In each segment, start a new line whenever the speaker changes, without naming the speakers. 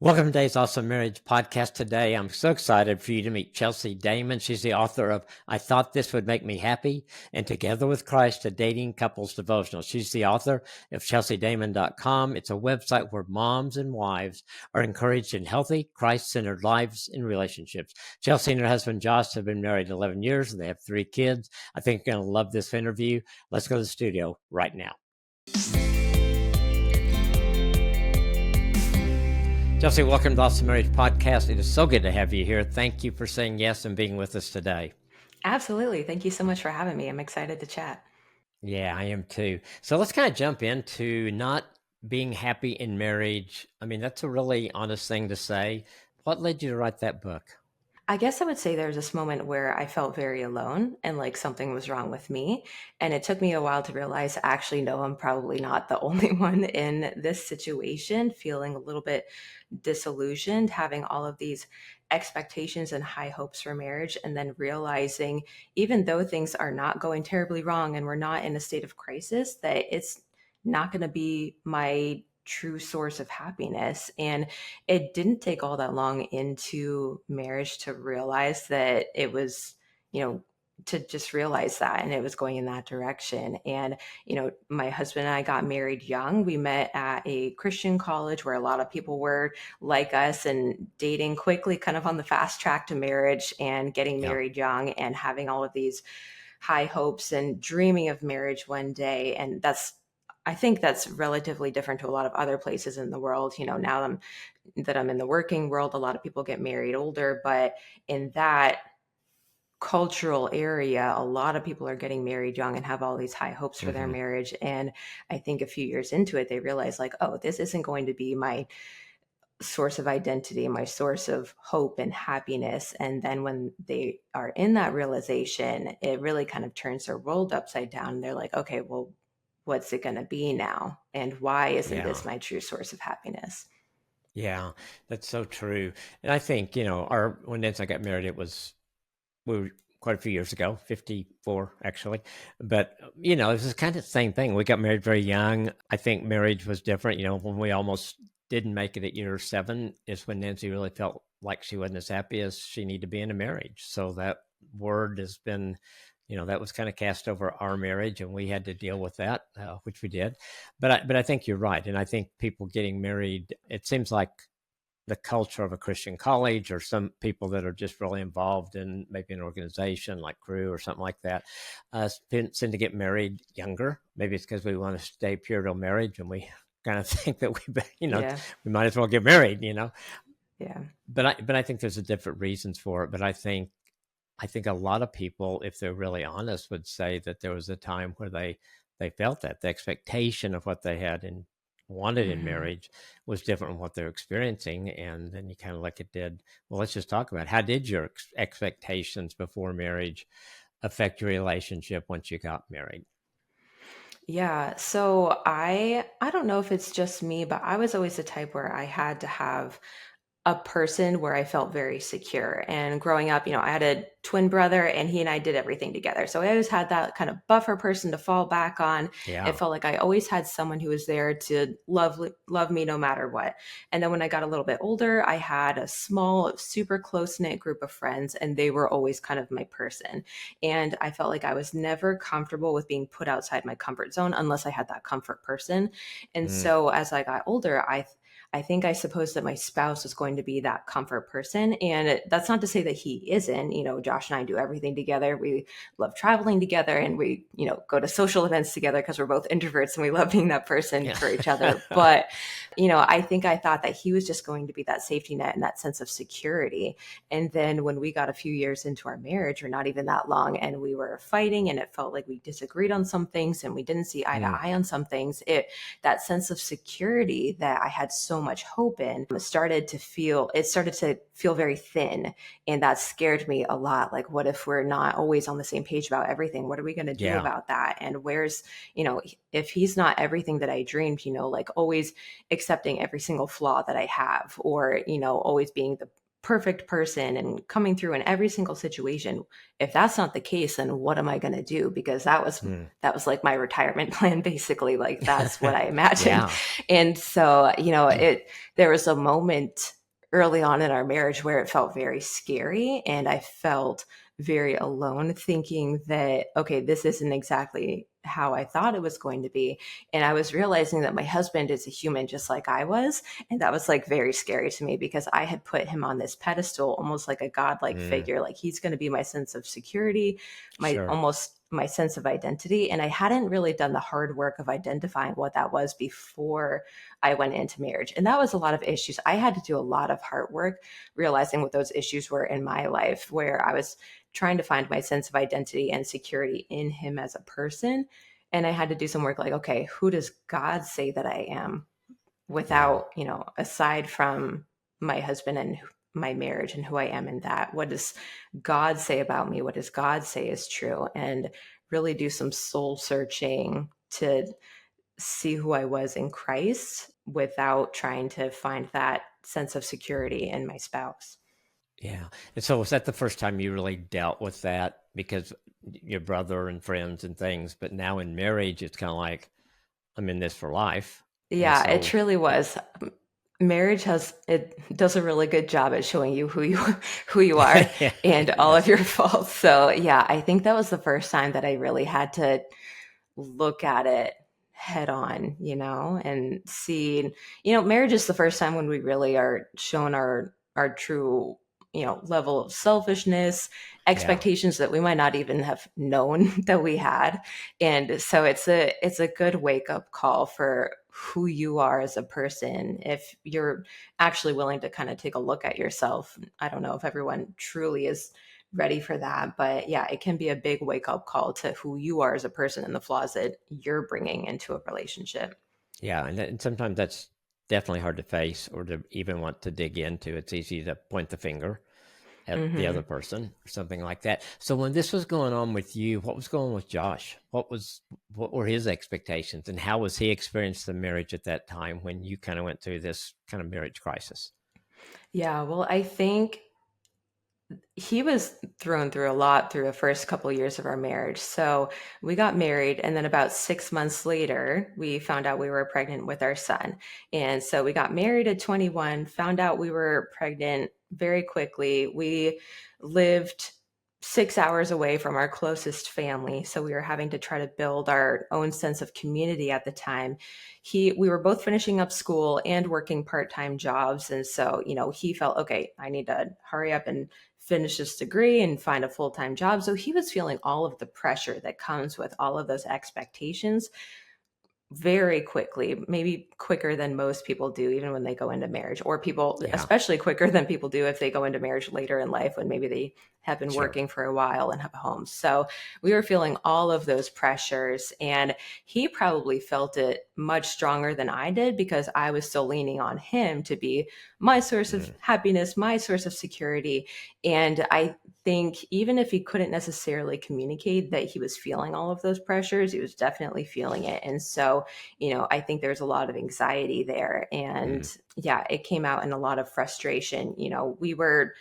Welcome to today's Awesome Marriage Podcast. Today, I'm so excited for you to meet Chelsea Damon. She's the author of I Thought This Would Make Me Happy and Together with Christ, a dating couples devotional. She's the author of chelseadamon.com. It's a website where moms and wives are encouraged in healthy, Christ-centered lives and relationships. Chelsea and her husband, Josh, have been married 11 years and they have 3 kids. I think you're going to love this interview. Let's go to the studio right now. Chelsea, welcome to Awesome Marriage Podcast. It is so good to have you here. Thank you for saying yes and being with us today.
Absolutely. Thank you so much for having me. I'm excited to chat.
Yeah, I am too. So let's kind of jump into not being happy in marriage. I mean, that's a really honest thing to say. What led you to write that book?
I guess I would say there was this moment where I felt very alone and like something was wrong with me. And it took me a while to realize actually, no, I'm probably not the only one in this situation, feeling a little bit disillusioned, having all of these expectations and high hopes for marriage, and then realizing even though things are not going terribly wrong and we're not in a state of crisis, that it's not going to be my true source of happiness. And it didn't take all that long into marriage to realize that it was, to just realize that and it was going in that direction. And, my husband and I got married young. We met at a Christian college where a lot of people were like us and dating quickly, kind of on the fast track to marriage and getting married young and having all of these high hopes and dreaming of marriage one day. And I think that's relatively different to a lot of other places in the world. Now I'm in the working world, a lot of people get married older, but in that cultural area, a lot of people are getting married young and have all these high hopes for their marriage. And I think a few years into it, they realize like, oh, this isn't going to be my source of identity, my source of hope and happiness. And then when they are in that realization, it really kind of turns their world upside down. They're like, okay, well, what's it going to be now? And why isn't this my true source of happiness?
Yeah, that's so true. And I think, when Nancy and I got married, we were quite a few years ago, 54 actually. But, it was kind of the same thing. We got married very young. I think marriage was different. When we almost didn't make it at year 7 is when Nancy really felt like she wasn't as happy as she needed to be in a marriage. So that word has been, that was kind of cast over our marriage and we had to deal with that, which we did. But I think you're right. And I think people getting married, it seems like the culture of a Christian college or some people that are just really involved in maybe an organization like Crew or something like that, tend to get married younger. Maybe it's because we want to stay pure to marriage and we kind of think that we might as well get married,
Yeah.
But I think there's a different reasons for it. But I think a lot of people, if they're really honest, would say that there was a time where they felt that the expectation of what they had and wanted in marriage was different from what they're experiencing. And then you kind of like it did. Well, let's just talk about how did your expectations before marriage affect your relationship once you got married?
Yeah. So I don't know if it's just me, but I was always the type where I had to have a person where I felt very secure. And growing up, I had a twin brother and he and I did everything together. So I always had that kind of buffer person to fall back on.
Yeah.
It felt like I always had someone who was there to love me no matter what. And then when I got a little bit older, I had a small, super close-knit group of friends and they were always kind of my person. And I felt like I was never comfortable with being put outside my comfort zone unless I had that comfort person. And so as I got older, I think I supposed that my spouse was going to be that comfort person. And that's not to say that he isn't. Josh and I do everything together. We love traveling together and we, go to social events together because we're both introverts and we love being that person for each other. But, I think I thought that he was just going to be that safety net and that sense of security. And then when we got a few years into our marriage, or not even that long, and we were fighting and it felt like we disagreed on some things and we didn't see eye to eye on some things, that sense of security that I had so much hope in started to feel very thin. And that scared me a lot. Like, what if we're not always on the same page about everything? What are we going to do about that? And where's, if he's not everything that I dreamed, like always accepting every single flaw that I have, or, always being perfect person and coming through in every single situation. If that's not the case, then what am I going to do? Because
Hmm.
that was like my retirement plan, basically. Like that's what I imagined.
Yeah.
And so, there was a moment early on in our marriage where it felt very scary, and I felt very alone, thinking that, okay, this isn't exactly how I thought it was going to be. And I was realizing that my husband is a human just like I was. And that was like very scary to me because I had put him on this pedestal, almost like a godlike
Mm,
figure. Like he's going to be my sense of security,
sure.
my sense of identity. And I hadn't really done the hard work of identifying what that was before I went into marriage. And that was a lot of issues. I had to do a lot of hard work realizing what those issues were in my life, where I was trying to find my sense of identity and security in him as a person. And I had to do some work like, okay, who does God say that I am,
Yeah.
without, aside from my husband and my marriage and who I am in that? What does God say about me? What does God say is true? And really do some soul searching to see who I was in Christ without trying to find that sense of security in my spouse.
Yeah. And so was that the first time you really dealt with that? Because your brother and friends and things, but now in marriage, it's kind of like, I'm in this for life. And
Yeah, it
so,
truly was. Marriage does a really good job at showing you who you are
yeah,
and all of
yes.
your faults. So yeah, I think that was the first time that I really had to look at it head on, and see, marriage is the first time when we really are shown our true, level of selfishness,
Yeah.
expectations that we might not even have known that we had. And so it's a good wake up call for who you are as a person if you're actually willing to kind of take a look at yourself. I don't know if everyone truly is ready for that. But yeah, it can be a big wake up call to who you are as a person and the flaws that you're bringing into a relationship.
Yeah. And sometimes that's definitely hard to face or to even want to dig into. It's easy to point the finger at the other
Hmm.
person or something like that. So when this was going on with you, what was going on with Josh? What were his expectations and how was he experienced the marriage at that time when you kind of went through this kind of marriage crisis?
Yeah, well, I think he was thrown through a lot through the first couple of years of our marriage. So we got married, and then about 6 months later, we found out we were pregnant with our son. And so we got married at 21, found out we were pregnant very quickly. We lived 6 hours away from our closest family. So we were having to try to build our own sense of community at the time. We were both finishing up school and working part-time jobs. And so, he felt, okay, I need to hurry up and finish his degree and find a full-time job. So he was feeling all of the pressure that comes with all of those expectations very quickly, maybe quicker than most people do, even when they go into marriage, or people,
Yeah,
especially quicker than people do if they go into marriage later in life when maybe they have been
sure.
working for a while and have a home. So we were feeling all of those pressures, and he probably felt it much stronger than I did because I was still leaning on him to be my source of
Mm,
happiness, my source of security. And I think even if he couldn't necessarily communicate that he was feeling all of those pressures, he was definitely feeling it. And so, I think there's a lot of anxiety there. And
mm,
yeah, it came out in a lot of frustration. We were,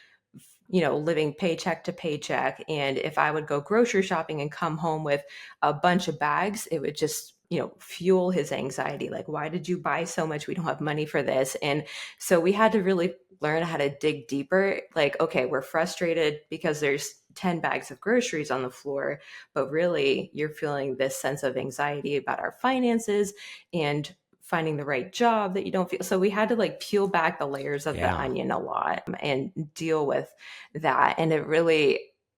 living paycheck to paycheck. And if I would go grocery shopping and come home with a bunch of bags, it would just, fuel his anxiety. Like, why did you buy so much? We don't have money for this. And so we had to really learn how to dig deeper. Like, okay, we're frustrated because there's 10 bags of groceries on the floor, but really you're feeling this sense of anxiety about our finances and finding the right job that you don't feel. So we had to like peel back the layers of the
yeah.
onion a lot and deal with that. And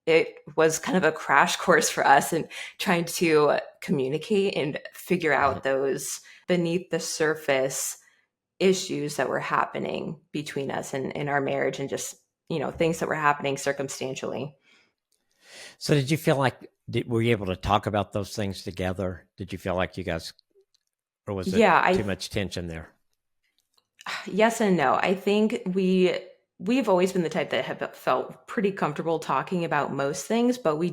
it was kind of a crash course for us in trying to communicate and figure
Mhm.
out those beneath the surface issues that were happening between us and in our marriage, and just, things that were happening circumstantially.
So did you feel like were you able to talk about those things together? Did you feel like you guys or was it
Yeah,
too much tension there?
yes and no. I think we've always been the type that have felt pretty comfortable talking about most things, but we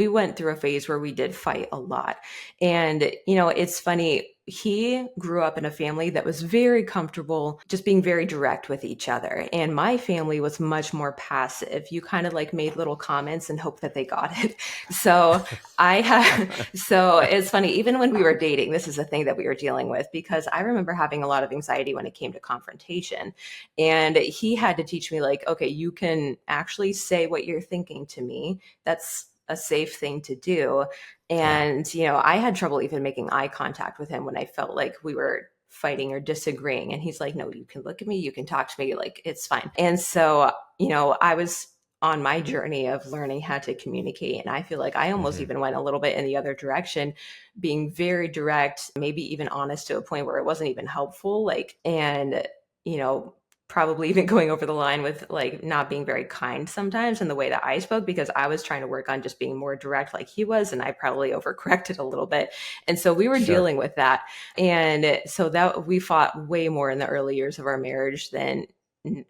went through a phase where we did fight a lot. And it's funny, he grew up in a family that was very comfortable just being very direct with each other. And my family was much more passive. You kind of like made little comments and hoped that they got it. So I had, so it's funny, even when we were dating, this is a thing that we were dealing with, because I remember having a lot of anxiety when it came to confrontation. And he had to teach me, like, okay, you can actually say what you're thinking to me. That's a safe thing to do.
Yeah,
And, I had trouble even making eye contact with him when I felt like we were fighting or disagreeing. And he's like, no, you can look at me, you can talk to me, like, it's fine. And so, I was on my journey of learning how to communicate. And I feel like I almost
hmm,
even went a little bit in the other direction, being very direct, maybe even honest to a point where it wasn't even helpful. Like, and, you know, probably even going over the line with like not being very kind sometimes in the way that I spoke, because I was trying to work on just being more direct like he was, and I probably overcorrected a little bit. And so we were
sure.
dealing with that. And so that we fought way more in the early years of our marriage than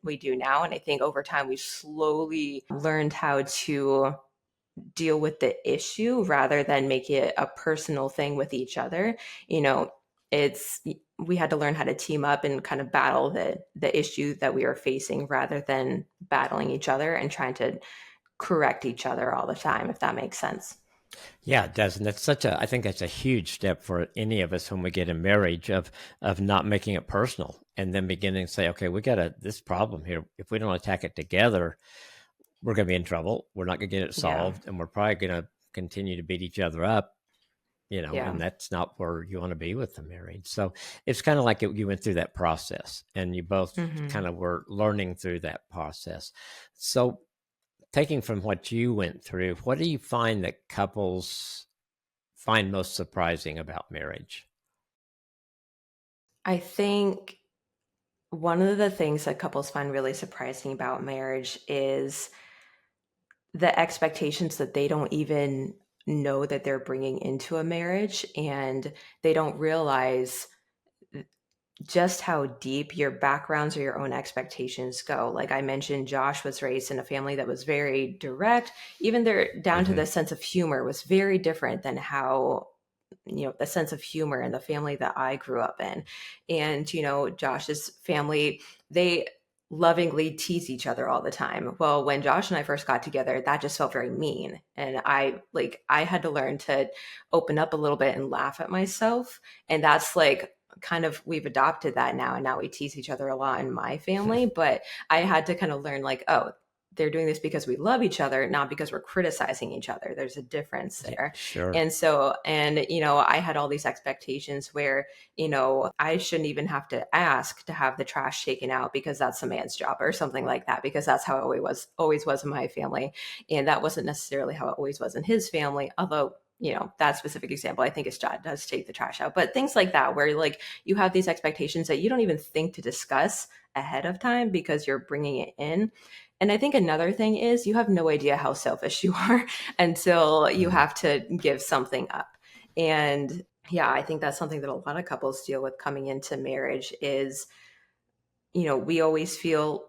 we do now. And I think over time we slowly learned how to deal with the issue rather than make it a personal thing with each other. You know, it's we had to learn how to team up and kind of battle the issue that we are facing rather than battling each other and trying to correct each other all the time, if that makes sense.
Yeah, it does, and that's I think that's a huge step for any of us when we get in marriage of not making it personal, and then beginning to say, okay, we got this problem here. If we don't attack it together, we're going to be in trouble. We're not going to get it
Yeah.
solved, and we're probably going to continue to beat each other up.
Yeah.
And that's not where you want to be with the marriage. So it's kind of like you went through that process, and you both kind
Hmm.
of were learning through that process. So taking from what you went through, what do you find that couples find most surprising about marriage?
I think one of the things that couples find really surprising about marriage is the expectations that they don't even know that they're bringing into a marriage, and they don't realize just how deep your backgrounds or your own expectations go. Like I mentioned, Josh was raised in a family that was very direct. Even there down to
Hmm.
the sense of humor was very different than how the sense of humor in the family that I grew up in. And Josh's family, they lovingly tease each other all the time. Well, when Josh and I first got together, that just felt very mean. And I had to learn to open up a little bit and laugh at myself. And that's like kind of we've adopted that now, and now we tease each other a lot in my family. But I had to kind of learn, like, oh, they're doing this because we love each other, not because we're criticizing each other. There's a difference
Yeah,
there.
sure.
And so, and I had all these expectations where, I shouldn't even have to ask to have the trash taken out because that's a man's job or something like that, because that's how it always was in my family. And that wasn't necessarily how it always was in his family. Although, that specific example, I think his dad does take the trash out. But things like that, where like you have these expectations that you don't even think to discuss ahead of time because you're bringing it in. And I think another thing is you have no idea how selfish you are until you
Hmm.
have to give something up. And yeah, I think that's something that a lot of couples deal with coming into marriage is, we always feel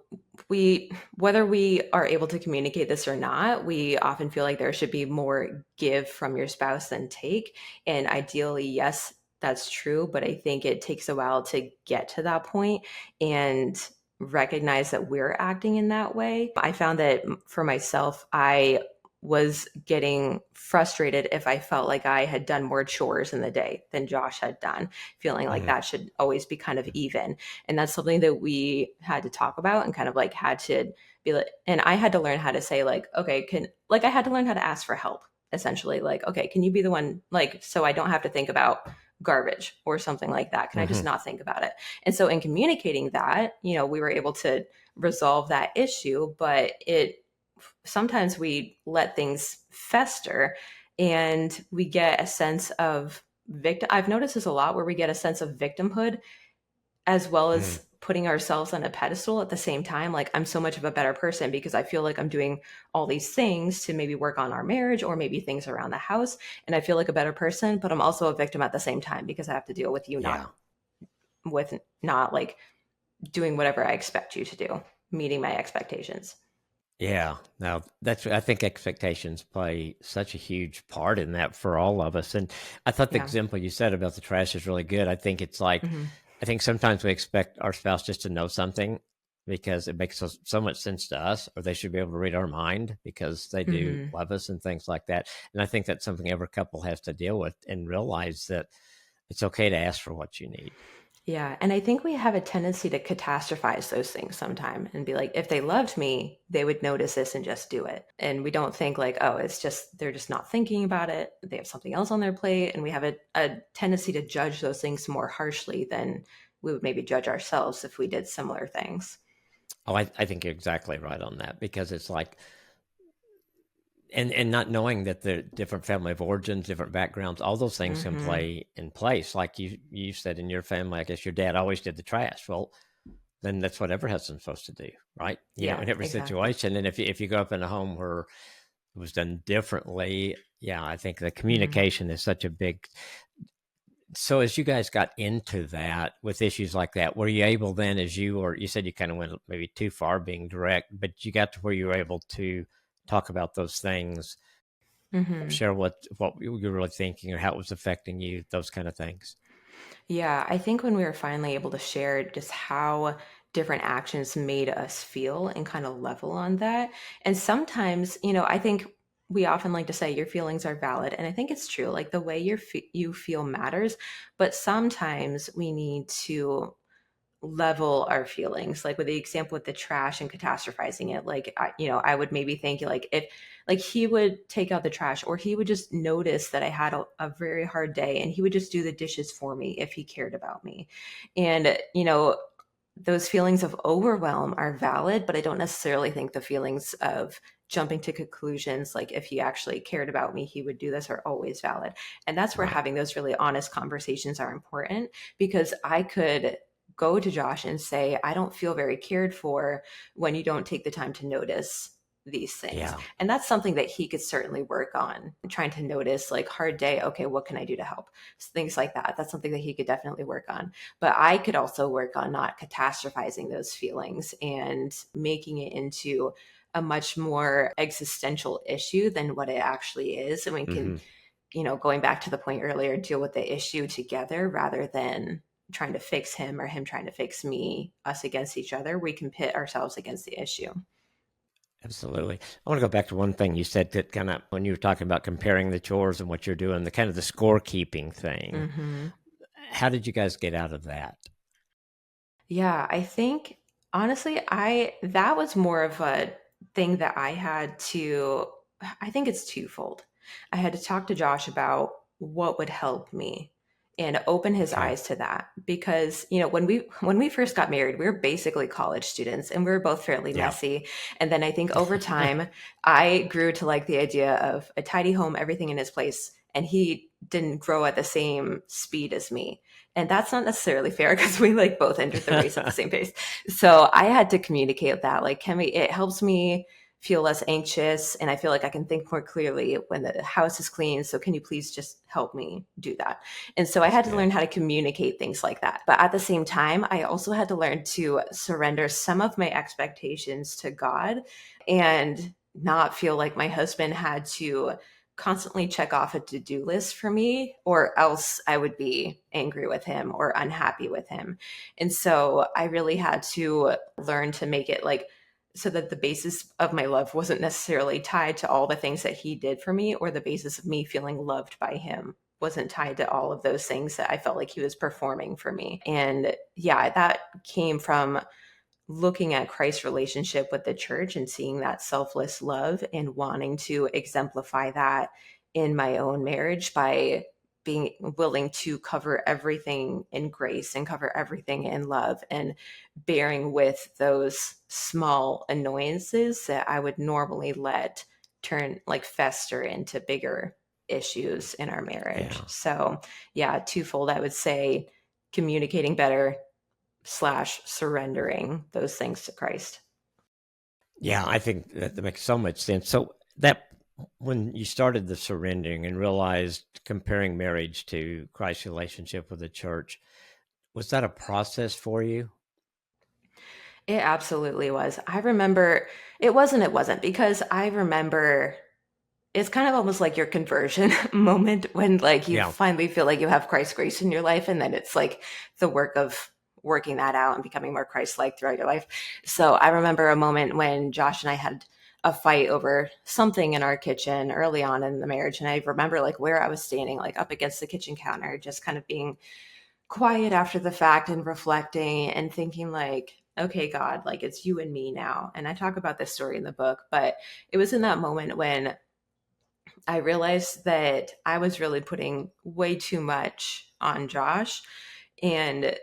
whether we are able to communicate this or not, we often feel like there should be more give from your spouse than take. And ideally, yes, that's true. But I think it takes a while to get to that point and recognize that we're acting in that way. I found that for myself, I was getting frustrated if I felt like I had done more chores in the day than Josh had done, feeling like
Hmm.
that should always be kind of even. And that's something that we had to talk about and kind of like had to be like, and I had to learn how to say, like, okay, I had to learn how to ask for help, essentially. Like, okay, can you be the one, like, so I don't have to think about garbage or something like that? Can I just
Hmm.
not think about it? And so in communicating that, we were able to resolve that issue, but sometimes we let things fester and we get a sense of victim. I've noticed this a lot, where we get a sense of victimhood as well
Hmm.
as putting ourselves on a pedestal at the same time. Like, I'm so much of a better person because I feel like I'm doing all these things to maybe work on our marriage or maybe things around the house. And I feel like a better person, but I'm also a victim at the same time because I have to deal with you not
Yeah.
like doing whatever I expect you to do, meeting my expectations.
Yeah. Now that's I think expectations play such a huge part in that for all of us. And I thought the
Yeah.
example you said about the trash is really good. I think it's like
Hmm.
I think sometimes we expect our spouse just to know something because it makes so much sense to us, or they should be able to read our mind because they do
Hmm.
love us and things like that. And I think that's something every couple has to deal with and realize that it's okay to ask for what you need.
Yeah. And I think we have a tendency to catastrophize those things sometime and be like, if they loved me, they would notice this and just do it. And we don't think like, oh, it's just, they're just not thinking about it. They have something else on their plate. And we have a tendency to judge those things more harshly than we would maybe judge ourselves if we did similar things.
Oh, I think you're exactly right on that because it's like and not knowing that the different family of origins, different backgrounds, all those things can
Hmm.
play in place. Like you said in your family, I guess your dad always did the trash. Well, then that's what every husband's supposed to do, right?
Yeah,
In every
exactly.
situation. And if you grow up in a home where it was done differently, yeah, I think the
Hmm.
communication is such a big. So as you guys got into that with issues like that, were you able then, as you said you kind of went maybe too far being direct, but you got to where you were able to talk about those things,
Hmm.
share what you were really thinking or how it was affecting you, those kind of things.
Yeah, I think when we were finally able to share just how different actions made us feel and kind of level on that. And sometimes, I think we often like to say your feelings are valid, and I think it's true. Like the way you feel matters, but sometimes we need to level our feelings, like with the example with the trash and catastrophizing it. Like I would maybe think like if like he would take out the trash, or he would just notice that I had a very hard day and he would just do the dishes for me if he cared about me. And those feelings of overwhelm are valid, but I don't necessarily think the feelings of jumping to conclusions, like if he actually cared about me he would do this, are always valid. And that's where
Right.
having those really honest conversations are important, because I could go to Josh and say, I don't feel very cared for when you don't take the time to notice these things.
Yeah.
And that's something that he could certainly work on, trying to notice, like, hard day, okay, what can I do to help? Things like that. That's something that he could definitely work on. But I could also work on not catastrophizing those feelings and making it into a much more existential issue than what it actually is. And we can,
Hmm.
going back to the point earlier, deal with the issue together rather than trying to fix him or him trying to fix me, us against each other. We can pit ourselves against the issue.
Absolutely. I want to go back to one thing you said that kind of when you were talking about comparing the chores and what you're doing, the kind of the scorekeeping thing.
Hmm.
How did you guys get out of that?
Yeah, I think honestly, I that was more of a thing that I had to, I think it's twofold. I had to talk to Josh about what would help me and open his
Okay.
eyes to that, because when we first got married, we were basically college students and we were both fairly
Yeah.
messy. And then I think over time I grew to like the idea of a tidy home, everything in its place, and he didn't grow at the same speed as me. And that's not necessarily fair because we like both entered the race at the same pace. So I had to communicate that, like, it helps me feel less anxious and I feel like I can think more clearly when the house is clean. So can you please just help me do that? And so I
That's
had to learn
good.
how to communicate things like that. But at the same time, I also had to learn to surrender some of my expectations to God and not feel like my husband had to constantly check off a to-do list for me, or else I would be angry with him or unhappy with him. And so I really had to learn to make it like so that the basis of my love wasn't necessarily tied to all the things that he did for me, or the basis of me feeling loved by him wasn't tied to all of those things that I felt like he was performing for me. And yeah, that came from looking at Christ's relationship with the church and seeing that selfless love and wanting to exemplify that in my own marriage by being willing to cover everything in grace and cover everything in love, and bearing with those small annoyances that I would normally let turn like fester into bigger issues in our marriage.
Yeah.
So, yeah, twofold, I would say communicating better slash surrendering those things to Christ.
Yeah, I think that makes so much sense. So that when you started the surrendering and realized comparing marriage to Christ's relationship with the church, was that a process for you?
It absolutely was. I remember it wasn't because I remember it's kind of almost like your conversion moment when like you
Yeah.
finally feel like you have Christ's grace in your life, and then it's like the work of working that out and becoming more Christ-like throughout your life. So I remember a moment when Josh and I had a fight over something in our kitchen early on in the marriage, and I remember like where I was standing, like up against the kitchen counter, just kind of being quiet after the fact and reflecting and thinking like, okay, God, like it's you and me now. And I talk about this story in the book, but it was in that moment when I realized that I was really putting way too much on Josh, and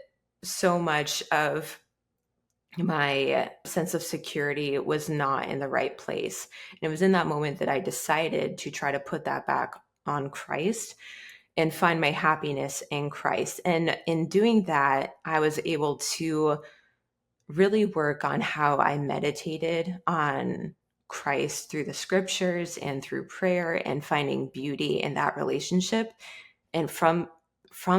so much of my sense of security was not in the right place. And it was in that moment that I decided to try to put that back on Christ and find my happiness in Christ. And in doing that, I was able to really work on how I meditated on Christ through the scriptures and through prayer and finding beauty in that relationship. And from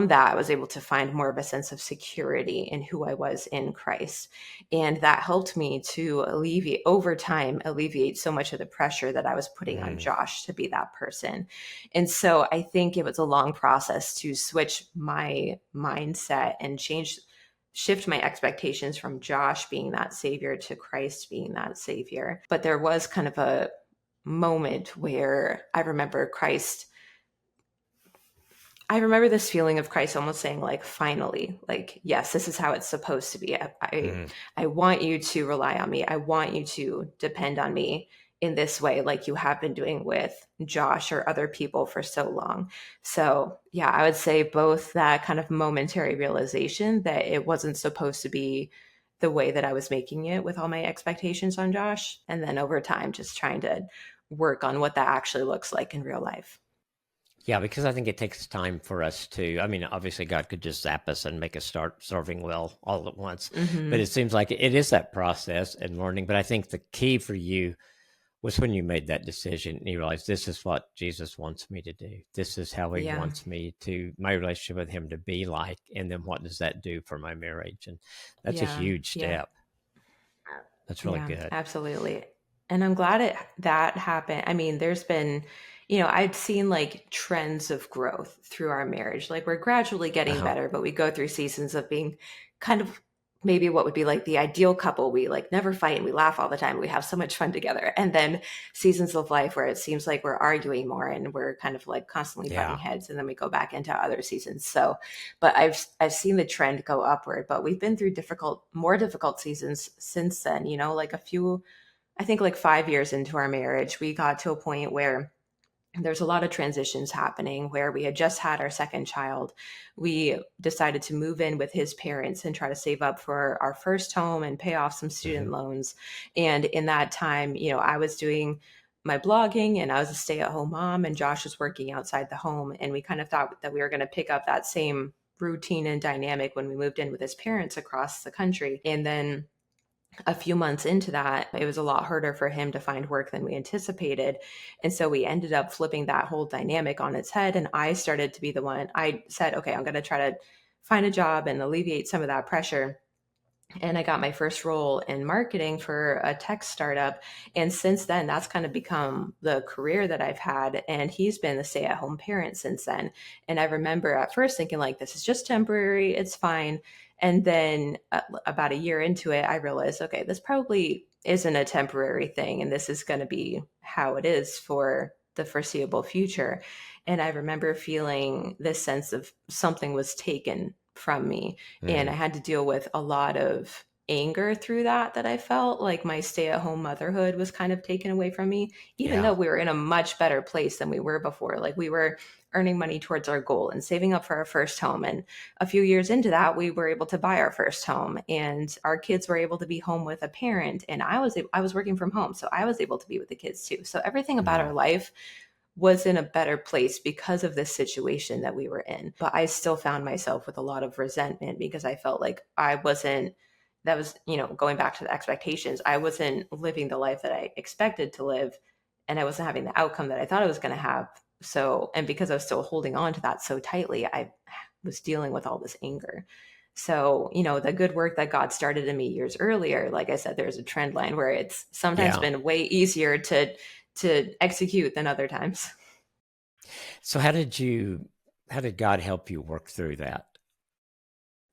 that, I was able to find more of a sense of security in who I was in Christ. And that helped me to alleviate over time, alleviate so much of the pressure that I was putting on
Mm.
Josh to be that person. And so I think it was a long process to switch my mindset and shift my expectations from Josh being that savior to Christ being that savior. But there was kind of a moment where I remember this feeling of Christ almost saying, like, finally, like, yes, this is how it's supposed to be.
Mm.
I want you to rely on me. I want you to depend on me in this way, like you have been doing with Josh or other people for so long. So, yeah, I would say both that kind of momentary realization that it wasn't supposed to be the way that I was making it with all my expectations on Josh. And then over time, just trying to work on what that actually looks like in real life.
Yeah, because I think it takes time for us to. I mean, obviously, God could just zap us and make us start serving well all at once. But
Hmm.
it seems like it is that process and learning. But I think the key for you was when you made that decision and you realized this is what Jesus wants me to do. This is how he
Yeah.
wants me to, my relationship with him to be like. And then what does that do for my marriage? And that's a
Yeah.
huge
Yeah.
step. That's really
Yeah,
good.
absolutely. And I'm glad that happened. I mean, there's been, I've seen like trends of growth through our marriage. Like we're gradually getting
Uh-huh.
better, but we go through seasons of being kind of maybe what would be like the ideal couple. We like never fight and we laugh all the time. We have so much fun together. And then seasons of life where it seems like we're arguing more and we're kind of like constantly butting
Yeah.
heads, and then we go back into other seasons. So, but I've seen the trend go upward, but we've been through more difficult seasons since then, like I think like 5 years into our marriage, we got to a point where there's a lot of transitions happening where we had just had our second child. We decided to move in with his parents and try to save up for our first home and pay off some
Hmm.
student loans. And in that time, I was doing my blogging and I was a stay-at-home mom, and Josh was working outside the home. And we kind of thought that we were going to pick up that same routine and dynamic when we moved in with his parents across the country. And then a few months into that, it was a lot harder for him to find work than we anticipated. And so we ended up flipping that whole dynamic on its head. And I started to be the one, I said, okay, I'm going to try to find a job and alleviate some of that pressure. And I got my first role in marketing for a tech startup. And since then, that's kind of become the career that I've had. And he's been the stay at home parent since then. And I remember at first thinking, like, this is just temporary, it's fine. And then about a year into it, I realized, okay, this probably isn't a temporary thing. And this is going to be how it is for the foreseeable future. And I remember feeling this sense of something was taken from me, and I
Mm.
had to deal with a lot of anger through that I felt like my stay-at-home motherhood was kind of taken away from me, even
Yeah.
though we were in a much better place than we were before. Like we were earning money towards our goal and saving up for our first home. And a few years into that, we were able to buy our first home, and our kids were able to be home with a parent. And I was working from home, so I was able to be with the kids too. So everything about
Mm.
our life was in a better place because of this situation that we were in. But I still found myself with a lot of resentment because I felt like I wasn't, that was, going back to the expectations, I wasn't living the life that I expected to live, and I wasn't having the outcome that I thought I was going to have. So, and because I was still holding on to that so tightly, I was dealing with all this anger. So, the good work that God started in me years earlier, like I said, there's a trend line where it's sometimes
Yeah.
been way easier to execute than other times.
So how did God help you work through that?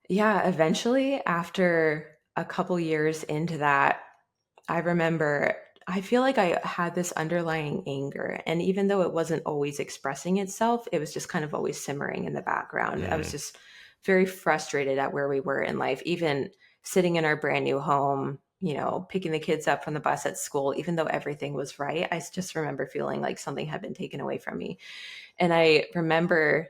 Yeah, eventually, after a couple years into that, I remember I feel like I had this underlying anger. And even though it wasn't always expressing itself, it was just kind of always simmering in the background. I was
Mm,
just very frustrated at where we were in life, even sitting in our brand new home, picking the kids up from the bus at school, even though everything was right. Just remember feeling like something had been taken away from me. And I remember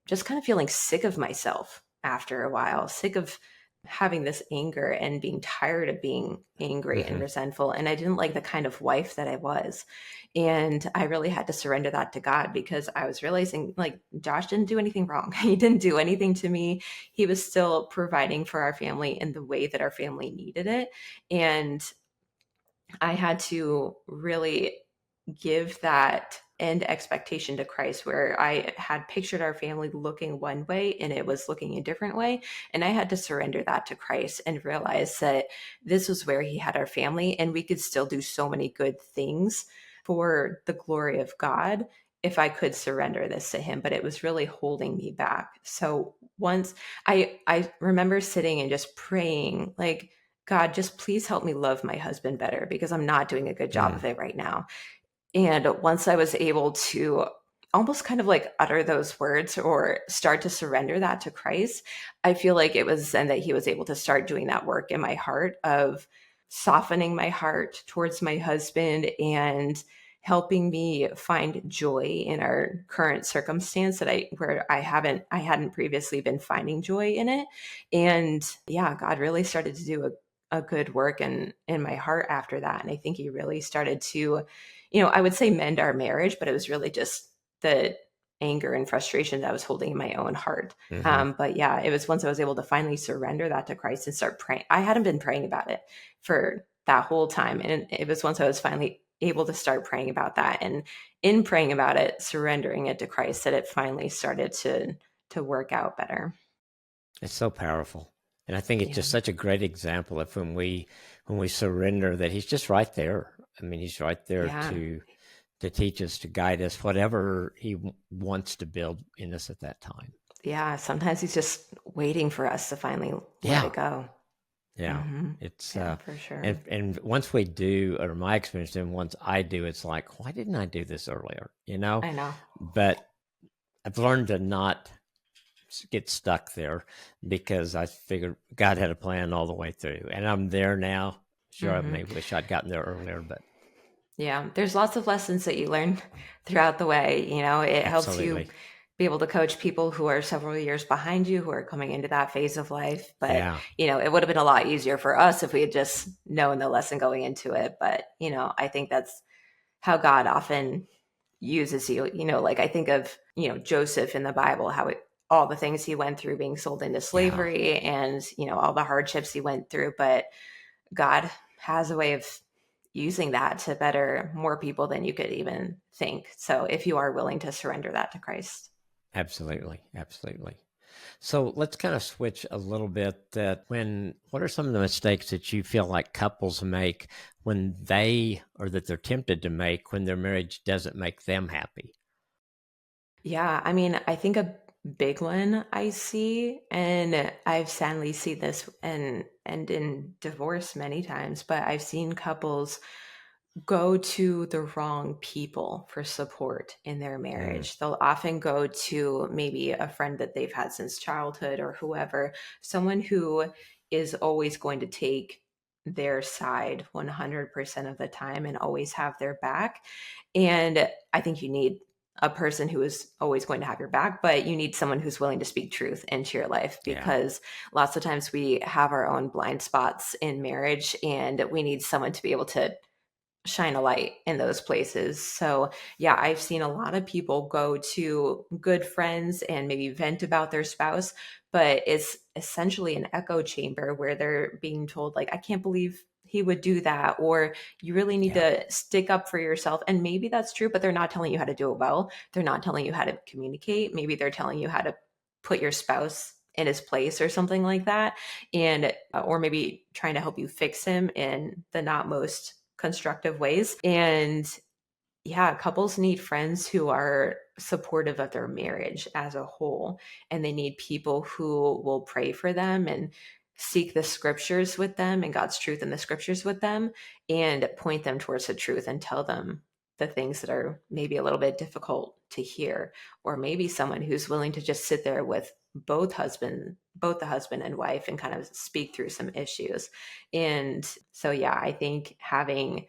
just kind of feeling sick of myself after a while, sick of having this anger and being tired of being angry and
mhm.
resentful. And I didn't like the kind of wife that I was. And I really had to surrender that to God because I was realizing like Josh didn't do anything wrong. He didn't do anything to me. He was still providing for our family in the way that our family needed it. And I had to really give that end expectation to Christ where I had pictured our family looking one way and it was looking a different way. And I had to surrender that to Christ and realize that this was where He had our family and we could still do so many good things for the glory of God if I could surrender this to Him. But it was really holding me back. So once I remember sitting and just praying, like, God, just please help me love my husband better because I'm not doing a good job of
Mm,
it right now. And once I was able to almost kind of like utter those words or start to surrender that to Christ, I feel like it was then that He was able to start doing that work in my heart of softening my heart towards my husband and helping me find joy in our current circumstance that I hadn't previously been finding joy in it. And yeah, God really started to do a good work in my heart after that. And I think He really started to, I would say mend our marriage, but it was really just the anger and frustration that I was holding in my own heart.
mhm.
But yeah, it was once I was able to finally surrender that to Christ and start praying. I hadn't been praying about it for that whole time. And it was once I was finally able to start praying about that and in praying about it, surrendering it to Christ, that it finally started to work out better.
It's so powerful. And I think it's
Yeah.
just such a great example of when we surrender that He's just right there. I mean, He's right there
Yeah.
to teach us, to guide us, whatever wants to build in us at that time.
Yeah. Sometimes He's just waiting for us to finally let
Yeah.
it go.
Yeah.
Hmm.
It's
Yeah, for
and
sure.
once we do, or my experience, and once I do, it's like, why didn't I do this earlier? You know?
I know.
But I've learned to not get stuck there because I figured God had a plan all the way through, and I'm there now. Sure, I
Hmm.
may wish I'd gotten there earlier, but
Yeah, there's lots of lessons that you learn throughout the way. It helps you
absolutely,
be able to coach people who are several years behind you, who are coming into that phase of life. But,
yeah,
it would have been a lot easier for us if we had just known the lesson going into it. But, I think that's how God often uses you. Like I think of, Joseph in the Bible, how all the things he went through being sold into
yeah,
slavery and, all the hardships he went through. But God has a way of using that to better more people than you could even think. So if you are willing to surrender that to Christ.
absolutely, absolutely. So let's kind of switch a little bit. What are some of the mistakes that you feel like couples make when that they're tempted to make when their marriage doesn't make them happy?
Yeah, I mean, I think a big one I see, and I've sadly seen this and in divorce many times, but I've seen couples go to the wrong people for support in their
Mm,
marriage. They'll often go to maybe a friend that they've had since childhood or whoever, someone who is always going to take their side 100% of the time and always have their back. And I think you need a person who is always going to have your back, but you need someone who's willing to speak truth into your life
yeah,
because lots of times we have our own blind spots in marriage and we need someone to be able to shine a light in those places. So, yeah, I've seen a lot of people go to good friends and maybe vent about their spouse, but it's essentially an echo chamber where they're being told, like, I can't believe he would do that, or you really need
yeah,
to stick up for yourself. And maybe that's true, but they're not telling you how to do it well. They're not telling you how to communicate. Maybe they're telling you how to put your spouse in his place or something like that, and or maybe trying to help you fix him in the not most constructive ways. And yeah, couples need friends who are supportive of their marriage as a whole, and they need people who will pray for them and seek the scriptures with them and God's truth in the scriptures with them, and point them towards the truth and tell them the things that are maybe a little bit difficult to hear, or maybe someone who's willing to just sit there with both the husband and wife, and kind of speak through some issues. And so yeah, I think having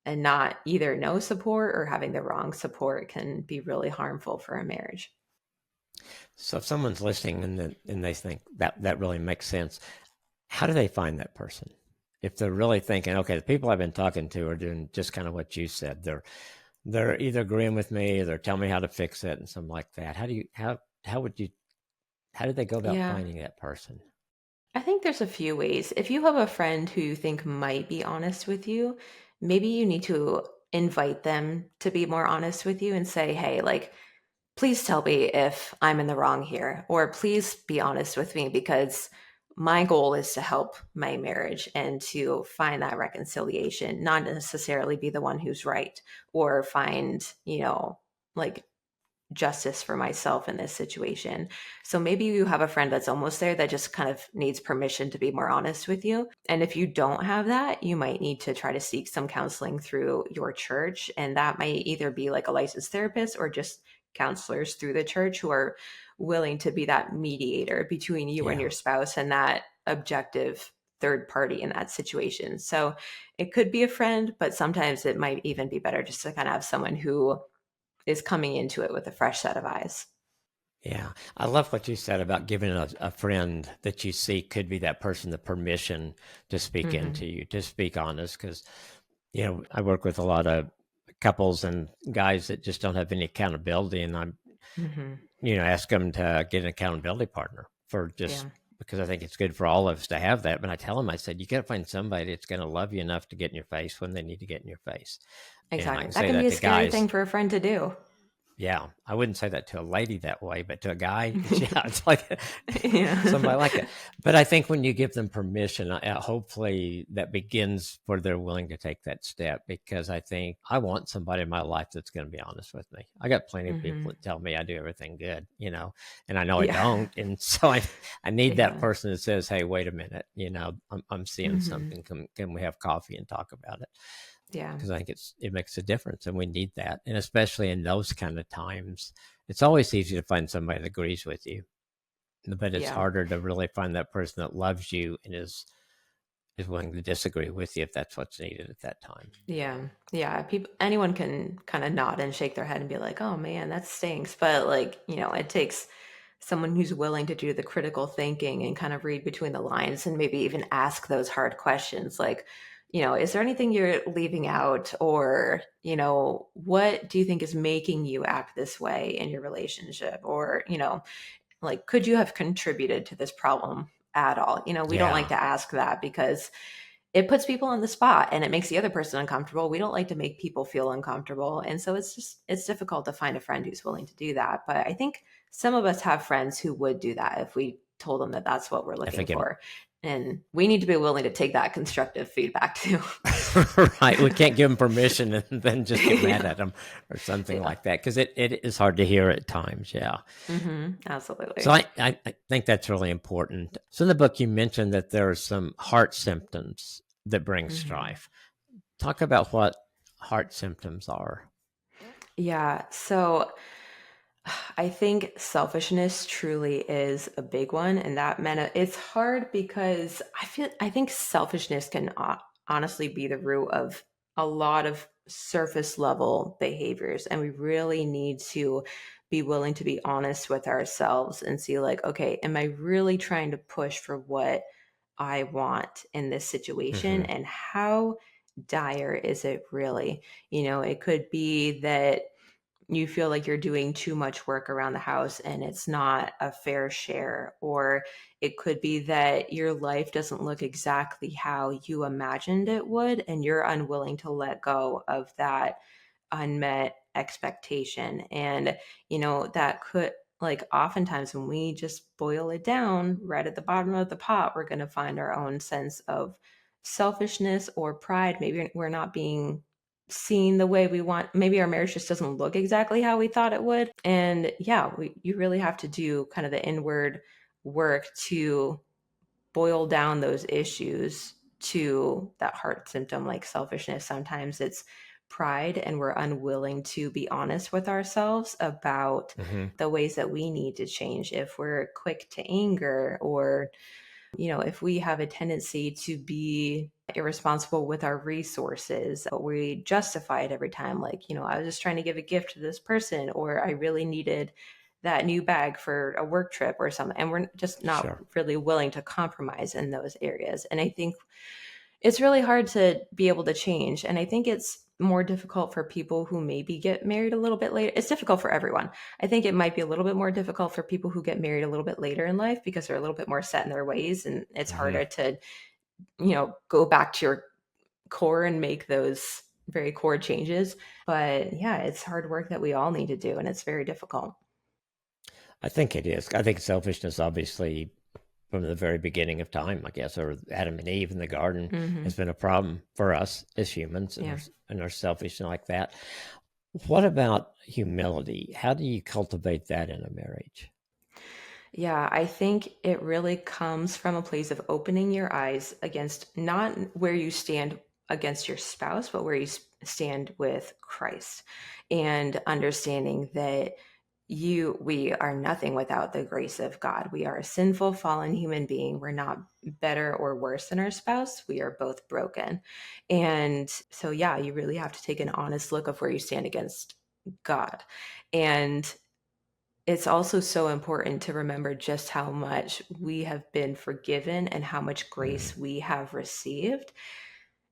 and not either no support or having the wrong support can be really harmful for a marriage.
So if someone's listening and they think that really makes sense, how do they find that person? If they're really thinking, okay, the people I've been talking to are doing just kind of what you said. They're either agreeing with me or they're telling me how to fix it and something like that. How did they go about
Yeah.
finding that person?
I think there's a few ways. If you have a friend who you think might be honest with you, maybe you need to invite them to be more honest with you and say, hey, like, please tell me if I'm in the wrong here, or please be honest with me because my goal is to help my marriage and to find that reconciliation, not necessarily be the one who's right or find, like justice for myself in this situation. So maybe you have a friend that's almost there that just kind of needs permission to be more honest with you. And if you don't have that, you might need to try to seek some counseling through your church. And that might either be like a licensed therapist or just counselors through the church who are willing to be that mediator between you and
Yeah.
your spouse and that objective third party in that situation. So it could be a friend, but sometimes it might even be better just to kind of have someone who is coming into it with a fresh set of eyes.
Yeah. I love what you said about giving a friend that you see could be that person the permission to speak into
Mhm.
you, to speak honest. Because, I work with a lot of couples and guys that just don't have any accountability. And I'm,
Mhm.
ask them to get an accountability partner for just
Yeah.
because I think it's good for all of us to have that. But I tell them, I said, you got to find somebody that's going to love you enough to get in your face when they need to get in your face. And I
Exactly.
can
That
say
can be
that
a
to
scary
guys.
thing for a friend to do.
Yeah, I wouldn't say that to a lady that way, but to a guy, yeah, it's like somebody
Yeah.
like that. But I think when you give them permission, hopefully that begins where they're willing to take that step. Because I think I want somebody in my life that's going to be honest with me. I got plenty of people
Mhm.
that tell me I do everything good, and I know I
Yeah.
don't, and so I need that
Yeah.
person that says, "Hey, wait a minute, I'm seeing
Mhm.
something. Can we have coffee and talk about it?"
Yeah.
Because I think it makes a difference, and we need that. And especially in those kind of times, it's always easy to find somebody that agrees with you, but it's
Yeah.
harder to really find that person that loves you and is willing to disagree with you if that's what's needed at that time.
Yeah. Yeah. People, anyone can kind of nod and shake their head and be like, "Oh man, that stinks." But like, it takes someone who's willing to do the critical thinking and kind of read between the lines and maybe even ask those hard questions like, is there anything you're leaving out, or, what do you think is making you act this way in your relationship, or, like, could you have contributed to this problem at all? We don't like
Yeah,
to ask that because it puts people on the spot and it makes the other person uncomfortable. We don't like to make people feel uncomfortable. And so it's difficult to find a friend who's willing to do that. But I think some of us have friends who would do that if we told them that that's what we're
if I
looking
give
for. And we need to be willing to take that constructive feedback too.
right, we can't give them permission and then just get mad
Yeah.
at them or something
Yeah.
like that because it is hard to hear at times. Yeah. So
Absolutely.
I think that's really important. So in the book, you mentioned that there are some heart symptoms that bring
hmm
strife. Talk about what heart symptoms are.
Yeah. So I think selfishness truly is a big one, and that meant it's hard because I think selfishness can honestly be the root of a lot of surface level behaviors, and we really need to be willing to be honest with ourselves and see like, okay, am I really trying to push for what I want in this situation,
Hmm.
and how dire is it really? It could be that you feel like you're doing too much work around the house and it's not a fair share. Or it could be that your life doesn't look exactly how you imagined it would, and you're unwilling to let go of that unmet expectation. And, that could like oftentimes when we just boil it down right at the bottom of the pot, we're going to find our own sense of selfishness or pride. Maybe we're not being seen the way we want. Maybe our marriage just doesn't look exactly how we thought it would. And yeah, you really have to do kind of the inward work to boil down those issues to that heart symptom like selfishness. Sometimes it's pride, and we're unwilling to be honest with ourselves about
Hmm.
the ways that we need to change. If we're quick to anger, or if we have a tendency to be irresponsible with our resources, but we justify it every time, like, I was just trying to give a gift to this person, or I really needed that new bag for a work trip or something. And we're just not
Sure.
really willing to compromise in those areas. And I think it's really hard to be able to change. And I think it's more difficult for people who maybe get married a little bit later. It's difficult for everyone. I think it might be a little bit more difficult for people who get married a little bit later in life because they're a little bit more set in their ways, and it's
Hmm.
harder to, go back to your core and make those very core changes. But yeah, it's hard work that we all need to do, and it's very difficult.
I think it is. I think selfishness, obviously, from the very beginning of time, I guess, or Adam and Eve in the garden,
Hmm.
has been a problem for us as humans,
Yeah.
and are selfish and like that. What about humility? How do you cultivate that in a marriage?
Yeah, I think it really comes from a place of opening your eyes against not where you stand against your spouse, but where you stand with Christ, and understanding that we are nothing without the grace of God. We are a sinful, fallen human being. We're not better or worse than our spouse. We are both broken. And so, yeah, you really have to take an honest look of where you stand against God. And it's also so important to remember just how much we have been forgiven and how much
Mm-hmm.
grace we have received.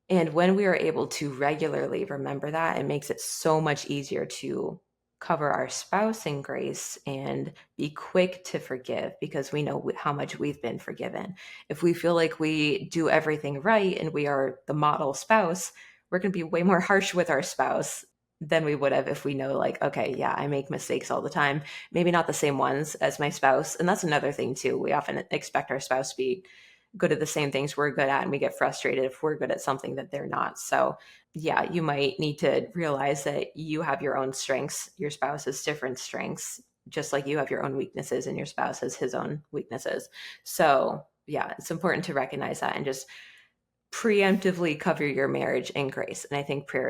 And when we are able to regularly remember that, it makes it so much easier to cover our spouse in grace and be quick to forgive, because we know how much we've been forgiven. If we feel like we do everything right and we are the model spouse, we're going to be way more harsh with our spouse than we would have if we know, like, okay, yeah, I make mistakes all the time. Maybe not the same ones as my spouse. And that's another thing too. We often expect our spouse to be good at the same things we're good at, and we get frustrated if we're good at something that they're not. So yeah, you might need to realize that you have your own strengths, your spouse has different strengths, just like you have your own weaknesses and your spouse has his own weaknesses. So yeah, it's important to recognize that and just preemptively cover your marriage in grace. And I think prayer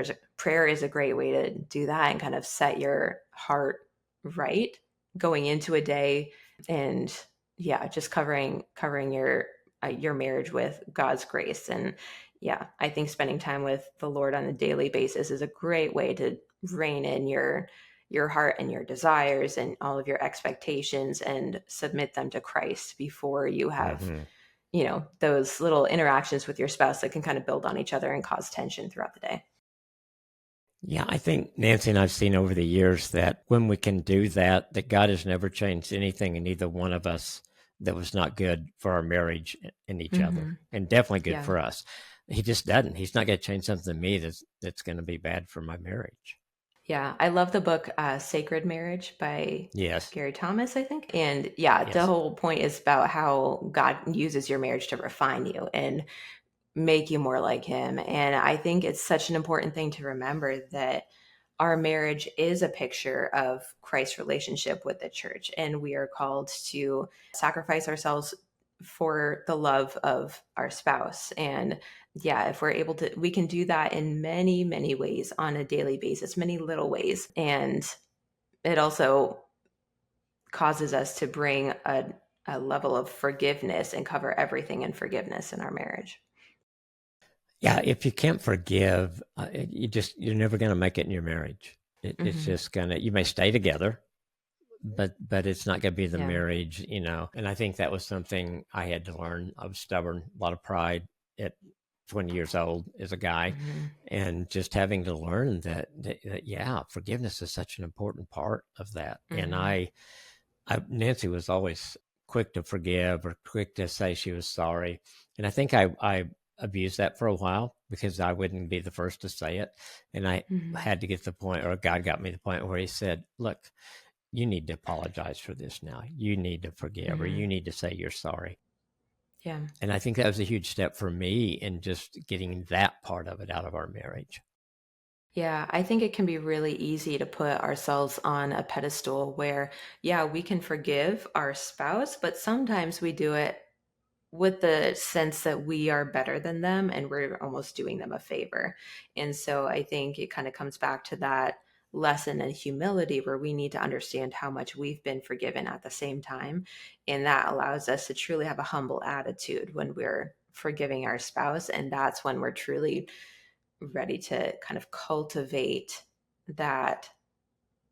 is a great way to do that and kind of set your heart right going into a day. And yeah, just covering your marriage with God's grace. And yeah, I think spending time with the Lord on a daily basis is a great way to rein in your heart and your desires and all of your expectations and submit them to Christ before you have,
Mm-hmm.
those little interactions with your spouse that can kind of build on each other and cause tension throughout the day.
Yeah, I think Nancy and I've seen over the years that when we can do that, that God has never changed anything in either one of us that was not good for our marriage and each other,
Hmm.
and definitely good
Yeah.
for us. He just doesn't. He's not going to change something in me that's going to be bad for my marriage.
Yeah. I love the book Sacred Marriage by
Yes,
Gary Thomas, I think. And yeah, the
yes.
whole point is about how God uses your marriage to refine you and make you more like him. And I think it's such an important thing to remember that our marriage is a picture of Christ's relationship with the church. And we are called to sacrifice ourselves for the love of our spouse. And yeah, if we're able to, we can do that in many, many ways on a daily basis, many little ways. And it also causes us to bring a level of forgiveness and cover everything in forgiveness in our marriage.
Yeah, if you can't forgive, you're never going to make it in your marriage. It's
Hmm.
just gonna. You may stay together, but it's not going to be the
Yeah.
marriage. And I think that was something I had to learn. I was stubborn, a lot of pride at 20 years old as a guy,
Hmm.
and just having to learn that yeah, forgiveness is such an important part of that. And
Hmm.
Nancy was always quick to forgive or quick to say she was sorry. And I think I abused that for a while because I wouldn't be the first to say it. And I
Hmm.
had to get to the point, or God got me to the point where he said, look, you need to apologize for this now. You need to forgive, or you
Hmm.
need to say you're sorry.
Yeah.
And I think that was a huge step for me in just getting that part of it out of our marriage.
Yeah, I think it can be really easy to put ourselves on a pedestal where, yeah, we can forgive our spouse, but sometimes we do it with the sense that we are better than them and we're almost doing them a favor. And so I think it kind of comes back to that lesson in humility where we need to understand how much we've been forgiven at the same time. And that allows us to truly have a humble attitude when we're forgiving our spouse. And that's when we're truly ready to kind of cultivate that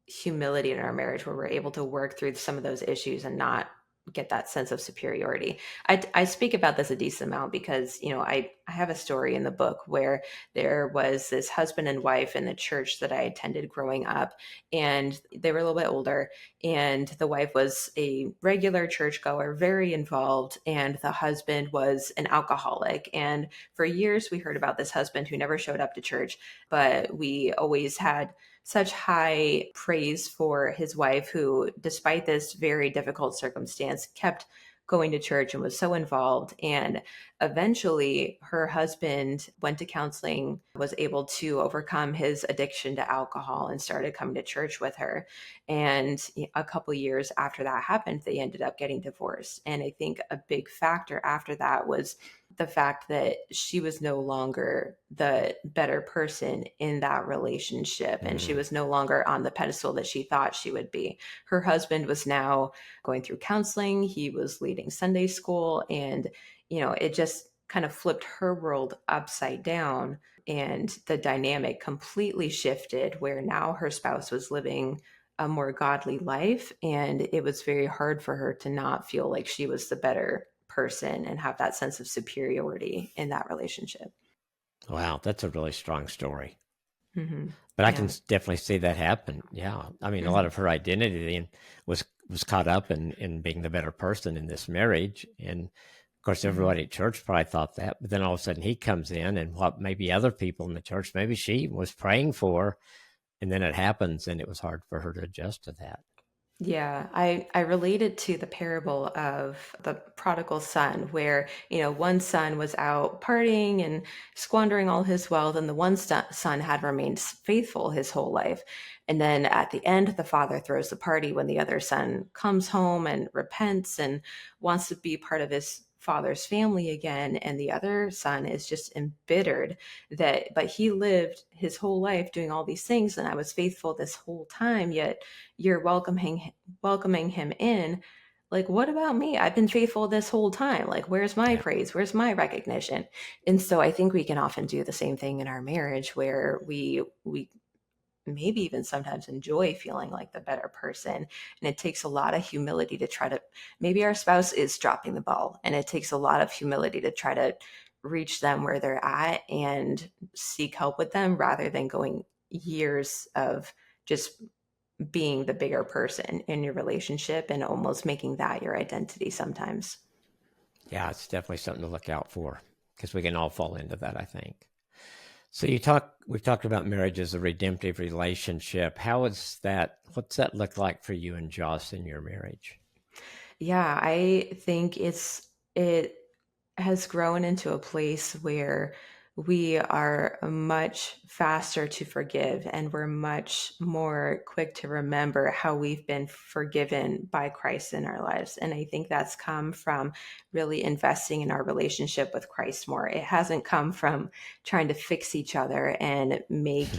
humility in our marriage where we're able to work through some of those issues and not get that sense of superiority. I speak about this a decent amount because, I have a story in the book where there was this husband and wife in the church that I attended growing up, and they were a little bit older, and the wife was a regular churchgoer, very involved, and the husband was an alcoholic. And for years we heard about this husband who never showed up to church, but we always had such high praise for his wife, who, despite this very difficult circumstance, kept going to church and was so involved. And eventually, her husband went to counseling, was able to overcome his addiction to alcohol, and started coming to church with her. And a couple years after that happened, they ended up getting divorced. And I think a big factor after that was the fact that she was no longer the better person in that relationship, and she
Mm.
was no longer on the pedestal that she thought she would be. Her husband was now going through counseling, he was leading Sunday school, and it just kind of flipped her world upside down, and the dynamic completely shifted where now her spouse was living a more godly life, and it was very hard for her to not feel like she was the better person and have that sense of superiority in that relationship.
Wow, that's a really strong story.
Hmm.
But I can
Yeah.
definitely see that happen. Yeah, I mean, a lot
Hmm.
of her identity was caught up in being the better person in this marriage, and of course,
Hmm.
everybody at church probably thought that. But then all of a sudden, he comes in, and what maybe other people in the church, maybe she was praying for, and then it happens, and it was hard for her to adjust to that.
Yeah, I related to the parable of the prodigal son, where one son was out partying and squandering all his wealth, and the one son had remained faithful his whole life. And then at the end, the father throws the party when the other son comes home and repents and wants to be part of his father's family again, and the other son is just embittered that, but he lived his whole life doing all these things, and I was faithful this whole time, yet you're welcoming him in. Like, what about me? I've been faithful this whole time. Like, where's my
Yeah.
praise? Where's my recognition? And so I think we can often do the same thing in our marriage where we maybe even sometimes enjoy feeling like the better person. And it takes a lot of humility to try to, maybe our spouse is dropping the ball, and it takes a lot of humility to try to reach them where they're at and seek help with them rather than going years of just being the bigger person in your relationship and almost making that your identity sometimes.
Yeah, it's definitely something to look out for because we can all fall into that, I think. So we've talked about marriage as a redemptive relationship. What's that look like for you and Joss in your marriage?
Yeah, I think it has grown into a place where we are much faster to forgive, and we're much more quick to remember how we've been forgiven by Christ in our lives. And I think that's come from really investing in our relationship with Christ more. It hasn't come from trying to fix each other and make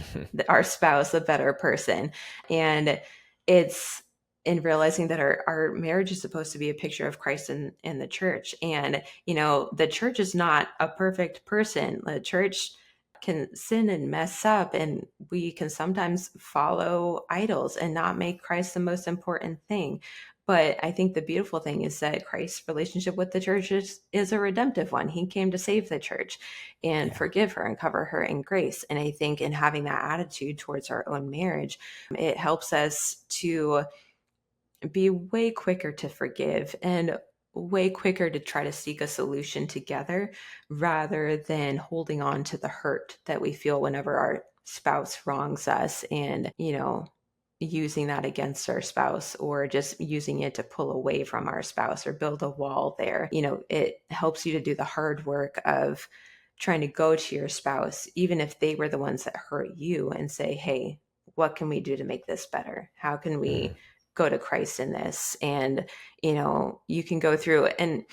our spouse a better person. And it's in realizing that our marriage is supposed to be a picture of Christ in the church. And, the church is not a perfect person. The church can sin and mess up, and we can sometimes follow idols and not make Christ the most important thing. But I think the beautiful thing is that Christ's relationship with the church is a redemptive one. He came to save the church and
Yeah.
forgive her and cover her in grace. And I think in having that attitude towards our own marriage, it helps us to be way quicker to forgive and way quicker to try to seek a solution together rather than holding on to the hurt that we feel whenever our spouse wrongs us. And, using that against our spouse or just using it to pull away from our spouse or build a wall there. It helps you to do the hard work of trying to go to your spouse, even if they were the ones that hurt you, and say, hey, what can we do to make this better? How can
Mm,
we go to Christ in this? And, you can go through and,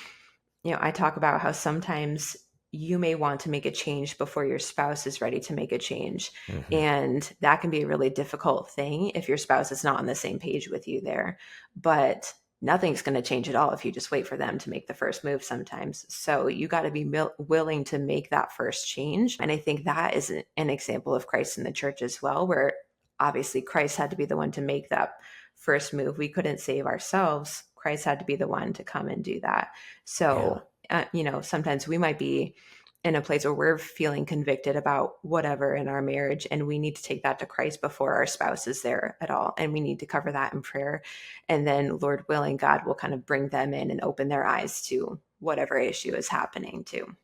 I talk about how sometimes you may want to make a change before your spouse is ready to make a change.
mhm.
And that can be a really difficult thing if your spouse is not on the same page with you there. But nothing's going to change at all if you just wait for them to make the first move sometimes. So you got to be willing to make that first change. And I think that is an example of Christ in the church as well, where obviously Christ had to be the one to make that first move. We couldn't save ourselves. Christ had to be the one to come and do that.
Yeah,
So, sometimes we might be in a place where we're feeling convicted about whatever in our marriage, and we need to take that to Christ before our spouse is there at all. And we need to cover that in prayer. And then, Lord willing, God will kind of bring them in and open their eyes to whatever issue is happening too.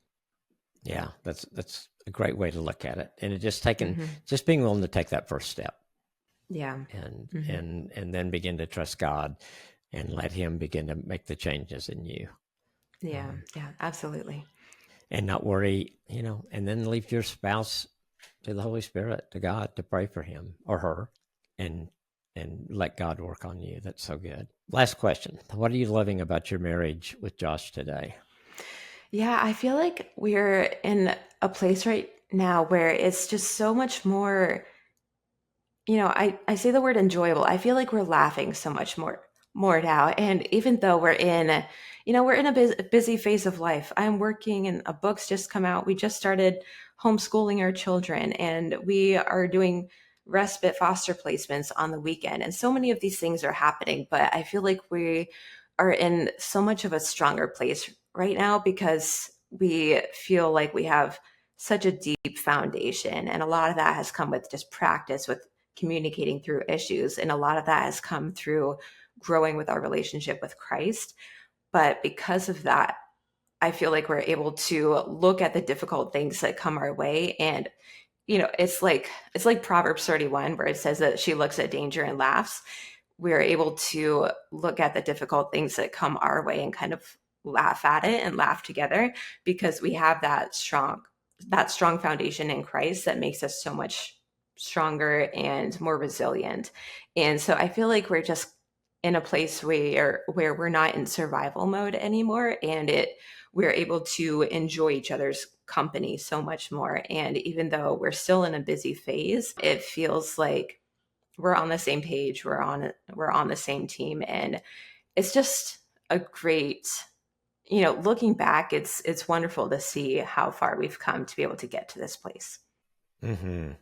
yeah, that's a great way to look at it. And it
Hmm.
just being willing to take that first step
Yeah.
and
Hmm.
and then begin to trust God and let Him begin to make the changes in you.
Yeah.
Um,
Yeah. Absolutely.
and not worry, and then leave your spouse to the Holy Spirit, to God, to pray for him or her, and let God work on you. That's so good. Last question: what are you loving about your marriage with Josh today?
Yeah. I feel like we're in a place right now where it's just so much more. I say the word enjoyable. I feel like we're laughing so much more now. And even though we're in a busy phase of life. I'm working and a book's just come out. We just started homeschooling our children and we are doing respite foster placements on the weekend. And so many of these things are happening, but I feel like we are in so much of a stronger place right now because we feel like we have such a deep foundation. And a lot of that has come with just practice with communicating through issues. And a lot of that has come through growing with our relationship with Christ. But because of that, I feel like we're able to look at the difficult things that come our way. And, it's like Proverbs 31, where it says that she looks at danger and laughs. We're able to look at the difficult things that come our way and kind of laugh at it and laugh together because we have that strong foundation in Christ that makes us so much stronger and more resilient. And so I feel like we're just in a place where we're not in survival mode anymore, and we're able to enjoy each other's company so much more. And even though we're still in a busy phase, it feels like we're on the same page, we're on the same team, and it's just a great, looking back, it's wonderful to see how far we've come to be able to get to this place.
Mm-hmm.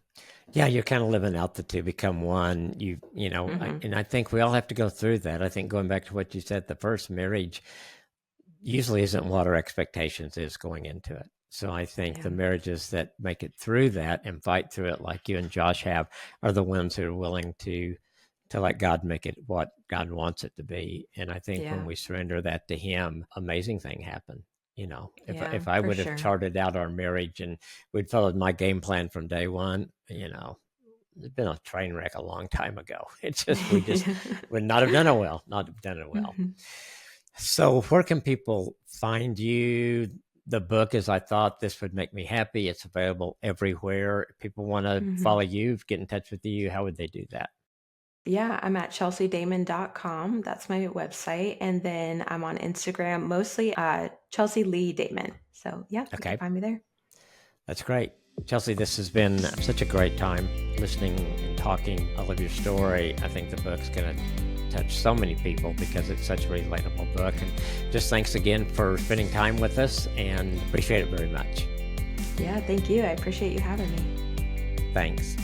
Yeah, you're kind of living out the two, become one.
Hmm.
And I think we all have to go through that. I think going back to what you said, the first marriage usually isn't what our expectations is going into it. So I think
Yeah.
the marriages that make it through that and fight through it, like you and Josh have, are the ones who are willing to let God make it what God wants it to be. And I think when
Yeah.
we surrender that to Him, amazing thing happen.
Yeah,
If I
for
would have
sure.
charted out our marriage and we'd followed my game plan from day one, it's been a train wreck a long time ago. We just would not have done it well, not have done it well.
Mhm.
So where can people find you? The book is I Thought This Would Make Me Happy. It's available everywhere. If people want to follow
Mhm.
you, get in touch with you, how would they do that?
Yeah, I'm at chelseadamon.com. That's my website. And then I'm on Instagram, mostly Chelsea Lee Damon. So yeah, you can
Okay,
find me there.
that's great. Chelsea, this has been such a great time listening and talking. I love your story. I think the book's going to touch so many people because it's such a relatable book. And just thanks again for spending time with us and appreciate it very much.
Yeah, thank you. I appreciate you having me.
Thanks.